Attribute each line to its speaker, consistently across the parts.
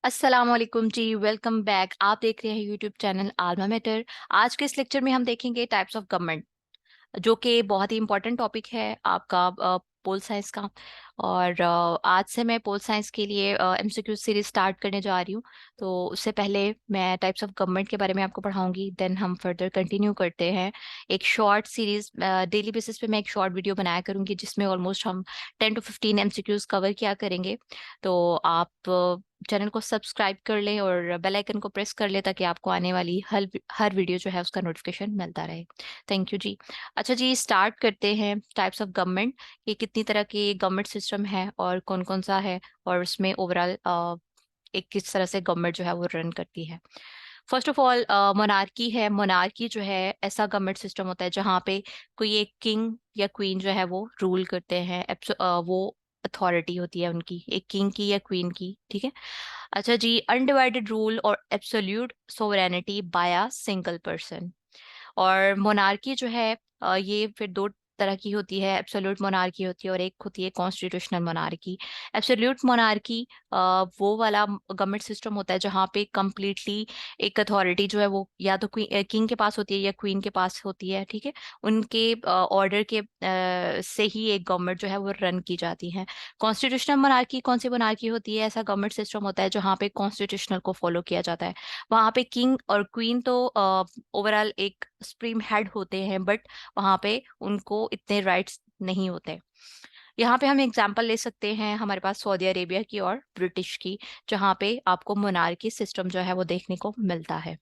Speaker 1: अस्सलाम वालेकुम जी। Welcome back. आप देख रहे हैं यूट्यूब चैनल आल्मा मैटर। आज के इस लेक्चर में हम देखेंगे टाइप्स ऑफ गवर्नमेंट, जो कि बहुत ही इंपॉर्टेंट टॉपिक है आपका पोल साइंस का। और आज से मैं पोल साइंस के लिए एमसीक्यू सीरीज स्टार्ट करने जा रही हूँ। तो उससे पहले मैं टाइप्स ऑफ गवर्नमेंट के बारे में आपको पढ़ाऊंगी, देन हम फर्दर कंटिन्यू करते हैं। एक शॉर्ट सीरीज डेली बेसिस पे मैं एक शॉर्ट वीडियो बनाया करूंगी, जिसमें ऑलमोस्ट हम 10 to 15 एमसीक्यूज कवर किया करेंगे। तो आप चैनल को सब्सक्राइब कर लें और बेल आइकन को प्रेस कर लें, ताकि आपको आने वाली हर वीडियो जो है उसका नोटिफिकेशन मिलता रहे। थैंक यू जी। अच्छा जी, स्टार्ट करते हैं टाइप्स ऑफ गवर्नमेंट। ये कितनी तरह के गवर्नमेंट सिस्टम है और कौन कौन सा है, और उसमें ओवरऑल एक किस तरह से गवर्नमेंट जो है वो रन करती है। फर्स्ट ऑफ ऑल, मोनार्की है। मोनार्की जो है ऐसा गवर्नमेंट सिस्टम होता है जहाँ पे कोई एक किंग या क्वीन जो है वो रूल करते हैं। वो अथॉरिटी होती है उनकी, एक किंग की या क्वीन की, ठीक है। अच्छा जी, अनडिवाइडेड रूल और absolute sovereignty by a single person. और मोनार्की जो है ये फिर दो तरह की होती है। एब्सोल्यूट मोनार्की होती है और एक होती है कॉन्स्टिट्यूशनल मोनार्की। एब्सोल्यूट मोनार्की वो वाला गवर्नमेंट सिस्टम होता है जहाँ पे कम्प्लीटली एक अथॉरिटी जो है वो या तो किंग के पास होती है या क्वीन के पास होती है, ठीक है। उनके ऑर्डर के से ही एक गवर्नमेंट जो है वो रन की जाती है। कॉन्स्टिट्यूशनल मोनार्की कौन सी मोनार्की होती है? ऐसा गवर्नमेंट सिस्टम होता है जहाँ पे कॉन्स्टिट्यूशनल को फॉलो किया जाता है। वहाँ पे किंग और क्वीन तो ओवरऑल एक सुप्रीम हेड होते हैं, बट वहाँ पे उनको इतने राइट्स नहीं होते। यहाँ पे हम एग्जांपल ले सकते हैं हमारे पास सऊदी अरेबिया की और ब्रिटिश की, जहाँ पे आपको मोनार्की सिस्टम जो है वो देखने को मिलता है।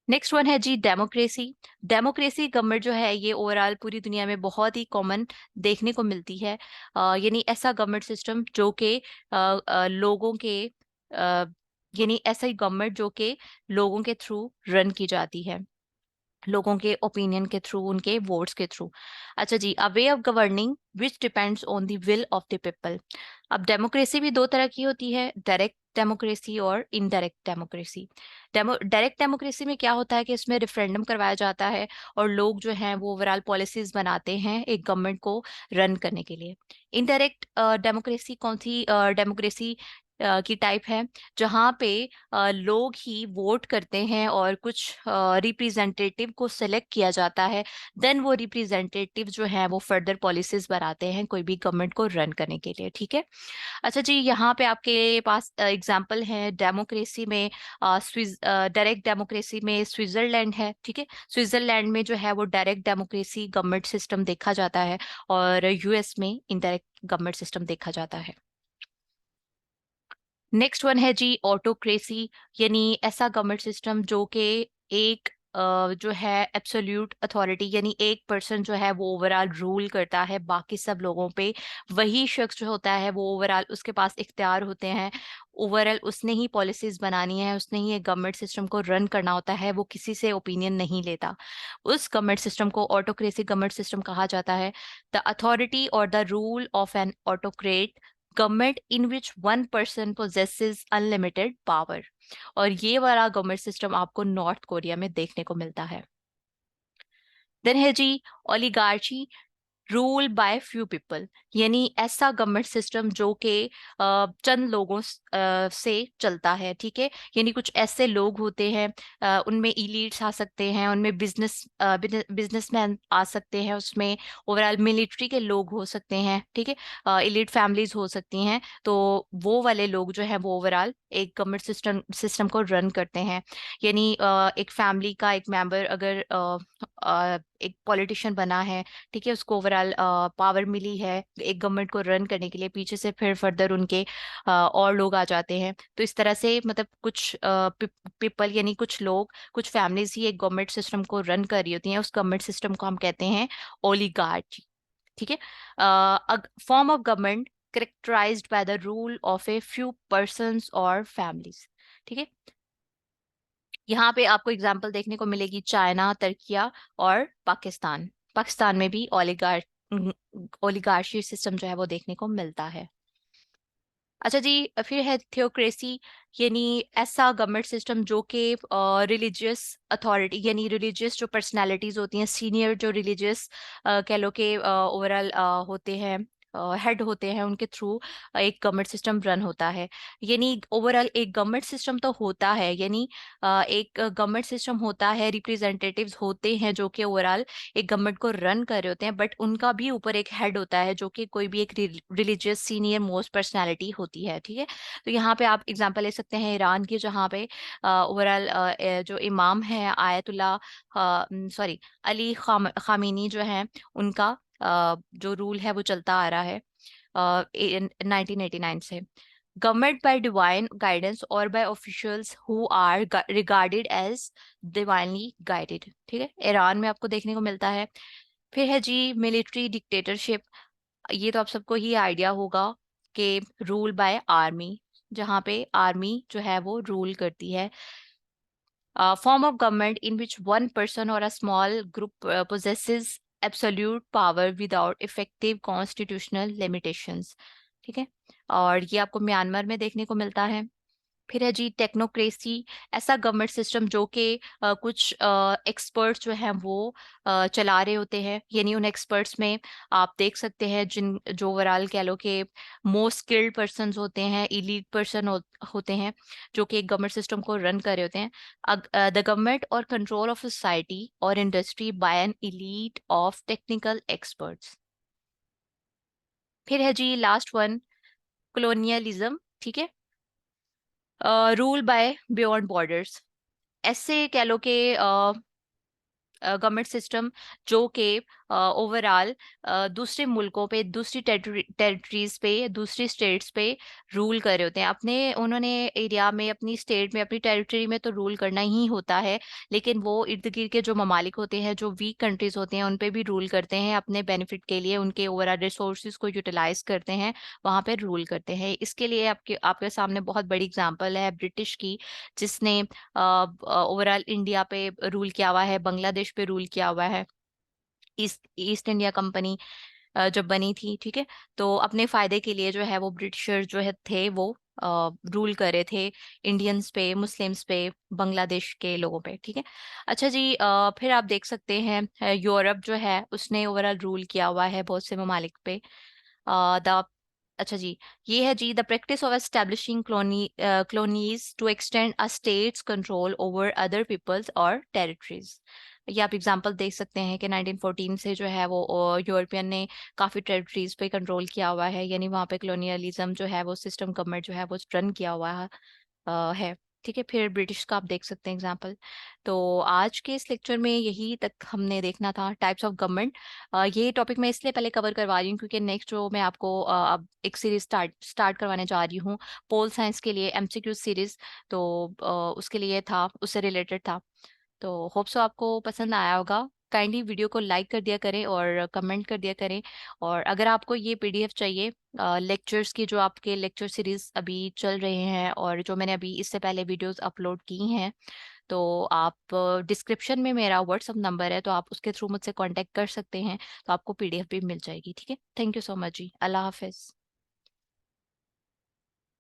Speaker 1: नेक्स्ट वन है जी डेमोक्रेसी। डेमोक्रेसी गवर्नमेंट जो है ये ओवरऑल पूरी दुनिया में बहुत ही कॉमन देखने को मिलती है। यानी ऐसा गवर्नमेंट सिस्टम जो कि लोगों के यानी ऐसा ही गवर्नमेंट जो कि लोगों के थ्रू रन की जाती है, लोगों के ओपिनियन के थ्रू, उनके वोट्स के थ्रू। अच्छा जी, a way of governing which depends on the will of the people. अब डेमोक्रेसी भी दो तरह की होती है, डायरेक्ट डेमोक्रेसी और इनडायरेक्ट डेमोक्रेसी। डायरेक्ट डेमोक्रेसी में क्या होता है कि इसमें रेफरेंडम करवाया जाता है और लोग जो हैं वो ओवरऑल पॉलिसीज बनाते हैं एक गवर्नमेंट को रन करने के लिए। इनडायरेक्ट डेमोक्रेसी कौन सी डेमोक्रेसी की टाइप है? जहाँ पे लोग ही वोट करते हैं और कुछ रिप्रेजेंटेटिव को सिलेक्ट किया जाता है। देन वो रिप्रेजेंटेटिव जो है वो फर्दर पॉलिसीज बनाते हैं कोई भी गवर्नमेंट को रन करने के लिए, ठीक है। अच्छा जी, यहाँ पे आपके पास एग्जांपल है डेमोक्रेसी में। डायरेक्ट डेमोक्रेसी में स्विट्जरलैंड है, ठीक है। स्विट्जरलैंड में जो है वो डायरेक्ट डेमोक्रेसी गवर्नमेंट सिस्टम देखा जाता है, और यूएस में इनडायरेक्ट गवर्नमेंट सिस्टम देखा जाता है। नेक्स्ट वन है जी ऑटोक्रेसी। यानी ऐसा गवर्नमेंट सिस्टम जो कि एक जो है एब्सोल्यूट अथॉरिटी, यानी एक पर्सन जो है वो ओवरऑल रूल करता है बाकी सब लोगों पे। वही शख्स जो होता है वो ओवरऑल उसके पास इख्तियार होते हैं। ओवरऑल उसने ही पॉलिसीज बनानी है, उसने ही एक गवर्नमेंट सिस्टम को रन करना होता है, वो किसी से ओपिनियन नहीं लेता। उस गवर्नमेंट सिस्टम को ऑटोक्रेसी गवर्नमेंट सिस्टम कहा जाता है। द अथॉरिटी और the rule of an autocrat government in which one person possesses unlimited power. और ये वाला गवर्नमेंट सिस्टम आपको नॉर्थ कोरिया में देखने को मिलता है। देन है जी oligarchy, rule by few people. यानी ऐसा गवर्नमेंट सिस्टम जो कि चंद लोगों से चलता है, ठीक है। यानी कुछ ऐसे लोग होते हैं, उनमें इलीट्स आ सकते हैं, उनमें बिजनेसमैन आ सकते हैं, उसमें ओवरऑल मिलिट्री के लोग हो सकते हैं, ठीक है। इलीट फैमिलीज हो सकती हैं। तो वो वाले लोग जो है वो ओवरऑल एक गवर्नमेंट सिस्टम को रन करते हैं। यानी एक फैमिली का एक मेंबर अगर एक पॉलिटिशियन बना है, ठीक है, उसको ओवरऑल पावर मिली है एक गवर्नमेंट को रन करने के लिए, पीछे से फिर फर्दर उनके और लोग आ जाते हैं। तो इस तरह से मतलब कुछ पीपल यानी कुछ लोग, कुछ फैमिलीज ही एक गवर्नमेंट सिस्टम को रन कर रही होती हैं। उस गवर्नमेंट सिस्टम को हम कहते हैं ओलिगार्ची, ठीक है। Form of government characterized by the rule of a few persons or families, ठीक है। यहाँ पे आपको एग्जाम्पल देखने को मिलेगी चाइना, तुर्किया और पाकिस्तान। पाकिस्तान में भी ओलिगार्शी सिस्टम जो है वो देखने को मिलता है। अच्छा जी, फिर है थियोक्रेसी। यानी ऐसा गवर्नमेंट सिस्टम जो कि रिलीजियस अथॉरिटी, यानी रिलीजियस जो पर्सनालिटीज होती हैं, सीनियर जो रिलीजियस कह लो के ओवरऑल होते हैं, हेड होते हैं, उनके थ्रू एक गवर्नमेंट सिस्टम रन होता है। यानी ओवरऑल एक गवर्नमेंट सिस्टम तो होता है, यानी एक गवर्नमेंट सिस्टम होता है, रिप्रेजेंटेटिव्स होते हैं जो कि ओवरऑल एक गवर्नमेंट को रन कर रहे होते हैं, बट उनका भी ऊपर एक हेड होता है जो कि कोई भी एक रिलीजियस सीनियर मोस्ट पर्सनैलिटी होती है। ठीक है, तो यहाँ पे आप एग्जांपल ले सकते हैं ईरान की, जहाँ पे ओवरऑल जो इमाम है आयतुल्ला सॉरी अली खामेनी जो है, उनका जो रूल है वो चलता आ रहा है 1989 से। Government by divine guidance or by officials who are regarded as divinely guided। ठीक है, ईरान में आपको देखने को मिलता है। फिर है जी मिलिट्री डिक्टेटरशिप। ये तो आप सबको ही आइडिया होगा कि रूल बाय आर्मी, जहाँ पे आर्मी जो है वो रूल करती है। Form of government in which one person or a small group possesses absolute power without effective constitutional limitations। ठीक है, और ये आपको म्यांमार में देखने को मिलता है। फिर है जी टेक्नोक्रेसी। ऐसा गवर्नमेंट सिस्टम जो कि कुछ एक्सपर्ट्स जो हैं वो चला रहे होते हैं, यानी उन एक्सपर्ट्स में आप देख सकते हैं जिन जो ओवरऑल कह लो कि मोस्ट स्किल्ड पर्सन होते हैं, इलीट पर्सन होते हैं, जो कि एक गवर्नमेंट सिस्टम को रन कर रहे होते हैं। द गवर्नमेंट और कंट्रोल ऑफ सोसाइटी और industry by an elite of technical experts. फिर है जी लास्ट वन, कॉलोनियलिज्म। ठीक है, रूल बाय बियॉन्ड बॉर्डर्स। ऐसे कह लो कि गवर्नमेंट सिस्टम जो कि ओवरऑल दूसरे मुल्कों पे, दूसरी टेरिटरीज पे, दूसरी स्टेट्स पे रूल कर रहे होते हैं। अपने उन्होंने एरिया में, अपनी स्टेट में, अपनी टेरिटरी में तो रूल करना ही होता है, लेकिन वो इर्द गिर्द के जो ममालिक होते हैं, जो वीक कंट्रीज होते हैं, उन पे भी रूल करते हैं अपने बेनिफिट के लिए, उनके ओवरऑल रिसोर्सेज को यूटिलाइज करते हैं, वहां पे रूल करते हैं। इसके लिए आपके आपके सामने बहुत बड़ी एग्जांपल है ब्रिटिश की, जिसने ओवरऑल इंडिया पे रूल किया हुआ है, बांग्लादेश पे रूल किया हुआ है। ईस्ट ईस्ट इंडिया कंपनी जब बनी थी, ठीक है, तो अपने फायदे के लिए जो है वो ब्रिटिशर जो है थे वो रूल कर रहे थे इंडियंस पे, मुस्लिम्स पे, बांग्लादेश के लोगों पे। ठीक है, अच्छा जी, फिर आप देख सकते हैं यूरोप जो है उसने ओवरऑल रूल किया हुआ है बहुत से ममालिक पे। द अच्छा जी, ये है जी the practice of establishing colonies to extend a state's control over other peoples और टेरिटरीज। ये आप एग्जांपल देख सकते हैं कि 1914 से जो है वो यूरोपियन ने काफ़ी टेरिटरीज पे कंट्रोल किया हुआ है, यानी वहाँ पे कॉलोनियलिज्म जो है वो सिस्टम गवर्नमेंट जो है वो रन किया हुआ है। ठीक है, फिर ब्रिटिश का आप देख सकते हैं एग्जांपल। तो आज के इस लेक्चर में यही तक हमने देखना था, टाइप्स ऑफ गवर्नमेंट। ये टॉपिक मैं इसलिए पहले कवर करवा रही हूँ क्योंकि नेक्स्ट जो मैं आपको अब एक सीरीज स्टार्ट करवाने जा रही हूँ पोल साइंस के लिए, एमसीक्यू सीरीज। तो उसके लिए था, उससे रिलेटेड था। तो होप सो आपको पसंद आया होगा। काइंडली वीडियो को लाइक कर दिया करें और कमेंट कर दिया करें। और अगर आपको ये पीडीएफ चाहिए लेक्चर्स की, जो आपके लेक्चर सीरीज अभी चल रहे हैं और जो मैंने अभी इससे पहले वीडियोस अपलोड की हैं, तो आप डिस्क्रिप्शन में मेरा व्हाट्सअप नंबर है, तो आप उसके थ्रू मुझसे कांटेक्ट कर सकते हैं, तो आपको पीडीएफ भी मिल जाएगी। ठीक है, थैंक यू सो मच जी, अल्लाह हाफिज।